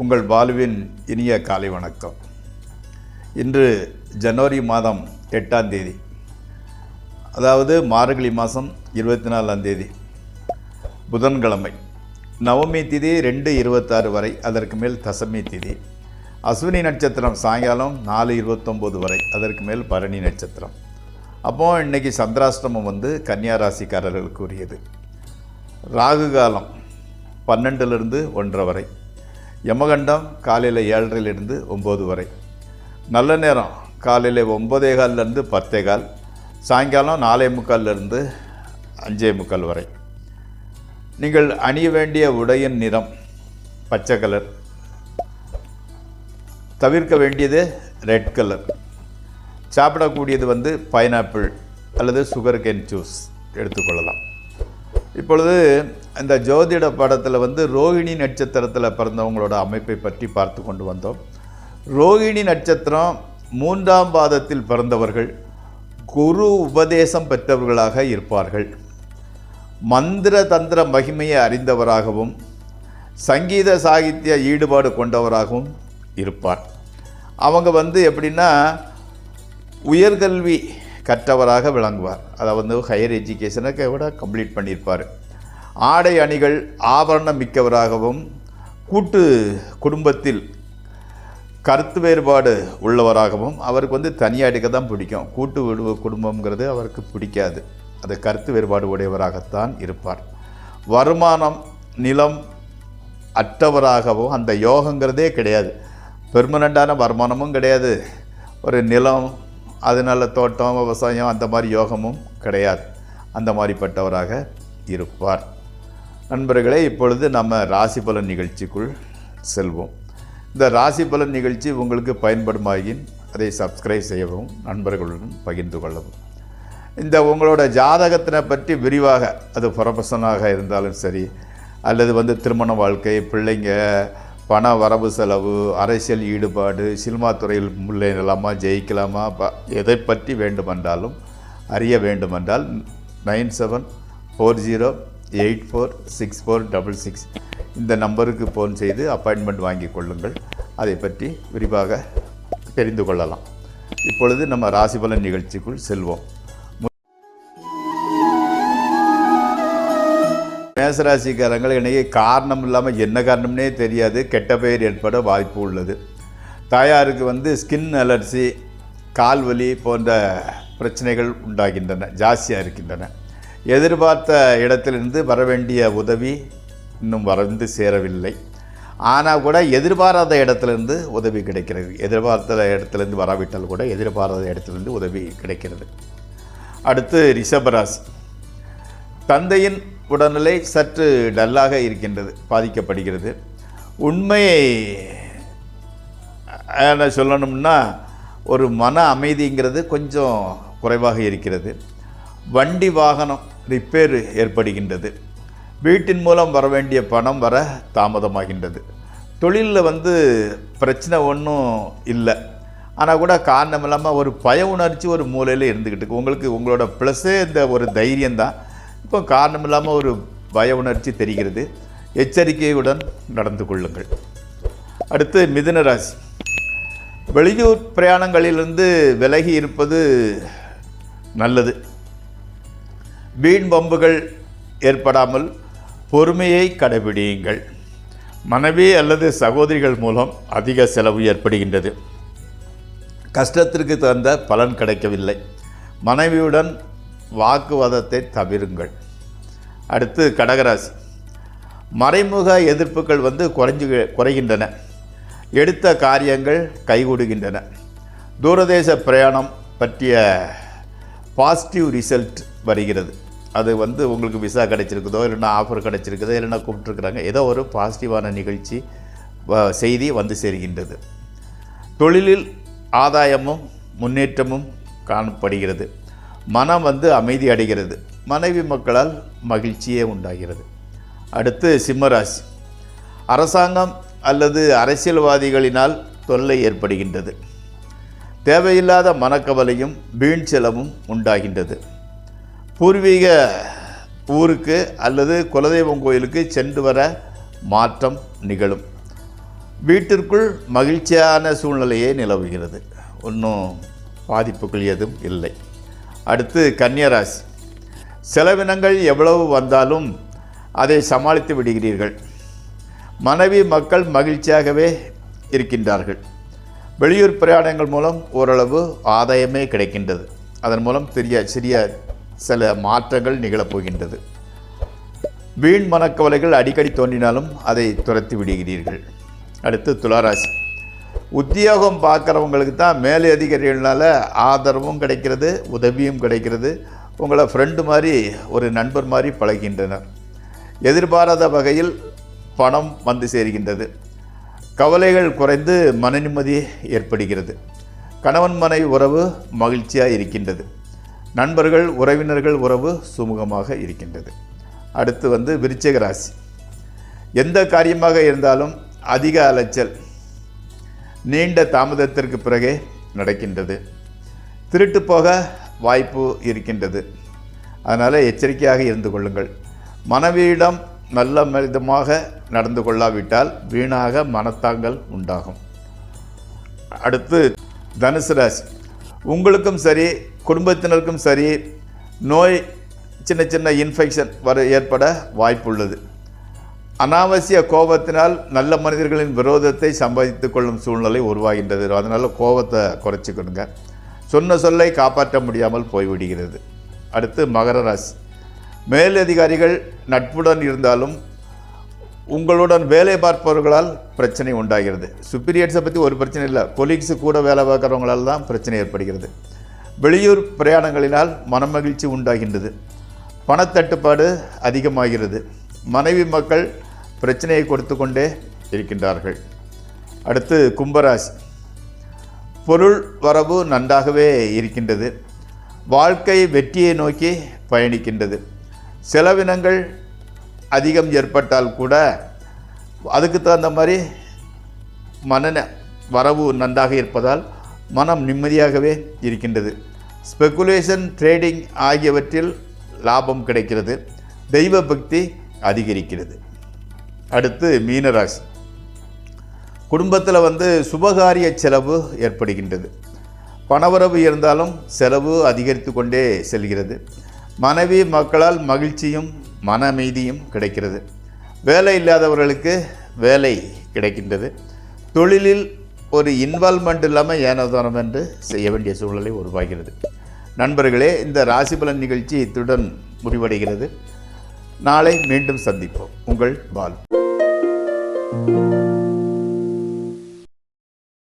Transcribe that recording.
உங்கள் பாலுவின் இனிய காலை வணக்கம். இன்று ஜனவரி மாதம் 8ஆம் தேதி, அதாவது மார்கழி மாதம் 24ஆம் தேதி புதன்கிழமை. நவமி திதி 2:26 வரை, அதற்கு மேல் தசமி திதி. அஸ்வினி நட்சத்திரம் சாயங்காலம் 4:29 வரை, அதற்கு மேல் பரணி நட்சத்திரம். அப்போது இன்றைக்கி சந்திராஷ்டமம் கன்னியா ராசிக்காரர்களுக்கு உரியது. ராகு காலம் 12லிருந்து 1:30 வரை. யமகண்டம் காலையில் 7:30லிருந்து 9 வரை. நல்ல நேரம் காலையில் 9:15லேருந்து 10:15, சாயங்காலம் 4:45லேருந்து 5:45 வரை. நீங்கள் அணிய வேண்டிய உடையின் நிறம் பச்சை கலர். தவிர்க்க வேண்டியது ரெட் கலர். சாப்பிடக்கூடியது பைனாப்பிள் அல்லது சுகர் கேன் ஜூஸ் எடுத்துக்கொள்ளலாம். இப்பொழுது இந்த ஜோதிட படத்தில் ரோகிணி நட்சத்திரத்தில் பிறந்தவங்களோட அமைப்பை பற்றி பார்த்து கொண்டு வந்தோம். ரோகிணி நட்சத்திரம் 3ஆம் பாதத்தில் பிறந்தவர்கள் குரு உபதேசம் பெற்றவர்களாக இருப்பார்கள். மந்திர தந்திர மகிமையை அறிந்தவராகவும் சங்கீத சாகித்ய ஈடுபாடு கொண்டவராகவும் இருப்பார். அவங்க எப்படின்னா உயர்கல்வி கற்றவராக விளங்குவார். அதாவது ஹையர் எஜுகேஷனை விட கம்ப்ளீட் பண்ணியிருப்பார். ஆடை அணிகள் ஆபரணம் மிக்கவராகவும் கூட்டு குடும்பத்தில் கருத்து வேறுபாடு உள்ளவராகவும், அவருக்கு தனியாக எடுக்க தான் பிடிக்கும். கூட்டு குடும்பங்கிறது அவருக்கு பிடிக்காது. அது கருத்து வேறுபாடு உடையவராகத்தான் இருப்பார். வருமானம் நிலம் அற்றவராகவும், அந்த யோகங்கிறதே கிடையாது. பெர்மனண்டான வருமானமும் கிடையாது. ஒரு நிலம், அதனால தோட்டம் விவசாயம் அந்த மாதிரி யோகமும் கிடையாது. அந்த மாதிரிப்பட்டவராக இருப்பார். நண்பர்களே, இப்பொழுது நம்ம ராசி பலன் நிகழ்ச்சிக்குள் செல்வோம். இந்த ராசி பலன் நிகழ்ச்சி உங்களுக்கு பயன்படுமாயின் அதை சப்ஸ்கிரைப் செய்யவும், நண்பர்களுடன் பகிர்ந்து கொள்ளவும். இந்த உங்களோட ஜாதகத்தினை பற்றி விரிவாக, அது ப்ரொஃபஷனாக இருந்தாலும் சரி, அல்லது திருமண வாழ்க்கை, பிள்ளைங்க, பண வரவு செலவு, அரசியல் ஈடுபாடு, சினிமா துறையில் முன்னேறலாமா, ஜெயிக்கலாமா, எதை பற்றி வேண்டுமென்றாலும் அறிய வேண்டுமென்றால் 9740846466 இந்த நம்பருக்கு ஃபோன் செய்து அப்பாயின்மெண்ட் வாங்கி கொள்ளுங்கள். அதை பற்றி விரிவாக தெரிந்து கொள்ளலாம். இப்பொழுது நம்ம ராசி பலன் நிகழ்ச்சிக்குள் செல்வோம். மேசராசிக்காரங்கள் இன்றைக்கி காரணம் இல்லாமல் என்ன காரணம்னே தெரியாது கெட்ட பெயர் ஏற்பட வாய்ப்பு உள்ளது. தாயாருக்கு ஸ்கின் அலர்ஜி, கால்வலி போன்ற பிரச்சனைகள் உண்டாகின்றன, ஜாஸ்தியாக இருக்கின்றன. எதிர்பார்த்த இடத்திலிருந்து வர வேண்டிய உதவி இன்னும் சேரவில்லை. ஆனால் கூட எதிர்பாராத இடத்துலேருந்து உதவி கிடைக்கிறது. எதிர்பார்த்த இடத்துலேருந்து வராவிட்டால் கூட எதிர்பாராத இடத்துலேருந்து உதவி கிடைக்கிறது. அடுத்து ரிஷபராசி. தந்தையின் உடல்நிலை சற்று டல்லாக இருக்கின்றது, பாதிக்கப்படுகிறது. உண்மையை சொல்லணும்னா ஒரு மன அமைதிங்கிறது கொஞ்சம் குறைவாக இருக்கிறது. வண்டி வாகனம் ரிப்பேர் ஏற்படுகின்றது. வீட்டின் மூலம் வர வேண்டிய பணம் வர தாமதமாகின்றது. தொழிலில் பிரச்சனை ஒன்றும் இல்லை, ஆனால் கூட காரணம் இல்லாமல் ஒரு பய உணர்ச்சி ஒரு மூலையில் இருந்துக்கிட்டு உங்களுக்கு உங்களோட ப்ளஸ்ஸே இந்த ஒரு தைரியம்தான். இப்போ காரணம் இல்லாமல் ஒரு பய உணர்ச்சி தெரிகிறது. எச்சரிக்கையுடன் நடந்து கொள்ளுங்கள். அடுத்து மிதுன ராசி. வெளியூர் பிரயாணங்களிலிருந்து விலகி இருப்பது நல்லது. வீண் பம்புகள் ஏற்படாமல் பொறுமையை கடைபிடியுங்கள். மனைவி அல்லது சகோதரிகள் மூலம் அதிக செலவு ஏற்படுகின்றது. கஷ்டத்திற்கு தகுந்த பலன் கிடைக்கவில்லை. மனைவியுடன் வாக்குவாதத்தை தவிருங்கள். அடுத்து கடகராசி. மறைமுக எதிர்ப்புகள் குறைகின்றன. எடுத்த காரியங்கள் கைகூடுகின்றன. தூரதேச பிரயாணம் பற்றிய பாசிட்டிவ் ரிசல்ட் வருகிறது. அது உங்களுக்கு விசா கிடைச்சிருக்குதோ, இல்லைன்னா ஆஃபர் கிடைச்சிருக்குதோ, இல்லைன்னா கூப்பிட்டுருக்குறாங்க, ஏதோ ஒரு பாசிட்டிவான நிகழ்ச்சி செய்தி சேர்கின்றது. தொழிலில் ஆதாயமும் முன்னேற்றமும் காணப்படுகிறது. மனம் அமைதி அடைகிறது. மனைவி மக்களால் மகிழ்ச்சியே உண்டாகிறது. அடுத்து சிம்மராசி. அரசாங்கம் அல்லது அரசியல்வாதிகளினால் தொல்லை ஏற்படுகின்றது. தேவையில்லாத மனக்கவலையும் வீண் செலவும் உண்டாகின்றது. பூர்வீக ஊருக்கு அல்லது குலதெய்வம் கோயிலுக்கு சென்று வர மாற்றம் நிகழும். வீட்டிற்குள் மகிழ்ச்சியான சூழ்நிலையே நிலவுகிறது. ஒன்றும் பாதிப்புகள் எதுவும் இல்லை. அடுத்து கன்னியராசி. செலவினங்கள் எவ்வளவு வந்தாலும் அதை சமாளித்து விடுகிறீர்கள். மனைவி மக்கள் மகிழ்ச்சியாகவே இருக்கின்றார்கள். வெளியூர் பிரயாணங்கள் மூலம் ஓரளவு ஆதாயமே கிடைக்கின்றது. அதன் மூலம் சிறிய சில மாற்றங்கள் நிகழப்போகின்றது. வீண் மனக்கவலைகள் அடிக்கடி தோன்றினாலும் அதை துரத்தி விடுகிறீர்கள். அடுத்து துளாராசி. உத்தியோகம் பார்க்குறவங்களுக்கு தான் மேலே அதிகாரிகளால் ஆதரவும் கிடைக்கிறது, உதவியும் கிடைக்கிறது. உங்களை ஃப்ரெண்டு மாதிரி, ஒரு நண்பர் மாதிரி பழகின்றனர். எதிர்பாராத வகையில் பணம் வந்து சேர்கின்றது. கவலைகள் குறைந்து மன நிம்மதி ஏற்படுகிறது. கணவன் மனைவி உறவு மகிழ்ச்சியாக இருக்கின்றது. நண்பர்கள் உறவினர்கள் உறவு சுமூகமாக இருக்கின்றது. அடுத்து விருச்சிக ராசி. எந்த காரியமாக இருந்தாலும் அதிக அலைச்சல் நீண்ட தாமதத்திற்கு பிறகே நடக்கின்றது. திருட்டு போக வாய்ப்பு இருக்கின்றது. அதனால் எச்சரிக்கையாக இருந்து கொள்ளுங்கள். மனைவியிடம் நல்ல விதமாக நடந்து கொள்ளாவிட்டால் வீணாக மனத்தாங்கள் உண்டாகும். அடுத்து தனுசு ராசி. உங்களுக்கும் சரி, குடும்பத்தினருக்கும் சரி, நோய் சின்ன இன்ஃபெக்ஷன் ஏற்பட வாய்ப்புள்ளது. அனாவசிய கோபத்தினால் நல்ல மனிதர்களின் விரோதத்தை சம்பாதித்து கொள்ளும் சூழ்நிலை உருவாகின்றது. அதனால் கோபத்தை குறைச்சிக்கணுங்க. சொன்ன சொல்லை காப்பாற்ற முடியாமல் போய்விடுகிறது. அடுத்து மகர ராசி. மேலதிகாரிகள் நட்புடன் இருந்தாலும் உங்களுடன் வேலை பார்ப்பவர்களால் பிரச்சனை உண்டாகிறது. சுப்பீரியர்ஸை பற்றி ஒரு பிரச்சனை இல்லை, கொலீக்ஸு கூட வேலை பார்க்குறவங்களால் தான் பிரச்சனை ஏற்படுகிறது. வெளியூர் பிரயாணங்களினால் மனமகிழ்ச்சி உண்டாகின்றது. பணத்தட்டுப்பாடு அதிகமாகிறது. மனைவி மக்கள் பிரச்சனையை கொடுத்து கொண்டே இருக்கின்றார்கள். அடுத்து கும்பராசி. பொருள் வரவு நன்றாகவே இருக்கின்றது. வாழ்க்கை வெற்றியை நோக்கி பயணிக்கின்றது. செலவினங்கள் அதிகம் ஏற்பட்டால் கூட அதுக்கு தகுந்த மாதிரி வரவு நன்றாக இருப்பதால் மனம் நிம்மதியாகவே இருக்கின்றது. ஸ்பெகுலேஷன், ட்ரேடிங் ஆகியவற்றில் லாபம் கிடைக்கிறது. தெய்வ பக்தி அதிகரிக்கிறது. அடுத்து மீனராசி. குடும்பத்தில் சுபகாரிய செலவு ஏற்படுகின்றது. பணவரவு இருந்தாலும் செலவு அதிகரித்து கொண்டே செல்கிறது. மனைவி மக்களால் மகிழ்ச்சியும் மன அமைதியும் கிடைக்கிறது. வேலை இல்லாதவர்களுக்கு வேலை கிடைக்கின்றது. தொழிலில் ஒரு இன்வால்மெண்ட் இல்லாமல் ஏனோதானம் என்று செய்ய வேண்டிய சூழ்நிலை உருவாகிறது. நண்பர்களே, இந்த ராசி பலன் நிகழ்ச்சி இத்துடன் முடிவடைகிறது. நாளை மீண்டும் சந்திப்போம். உங்கள் பால்.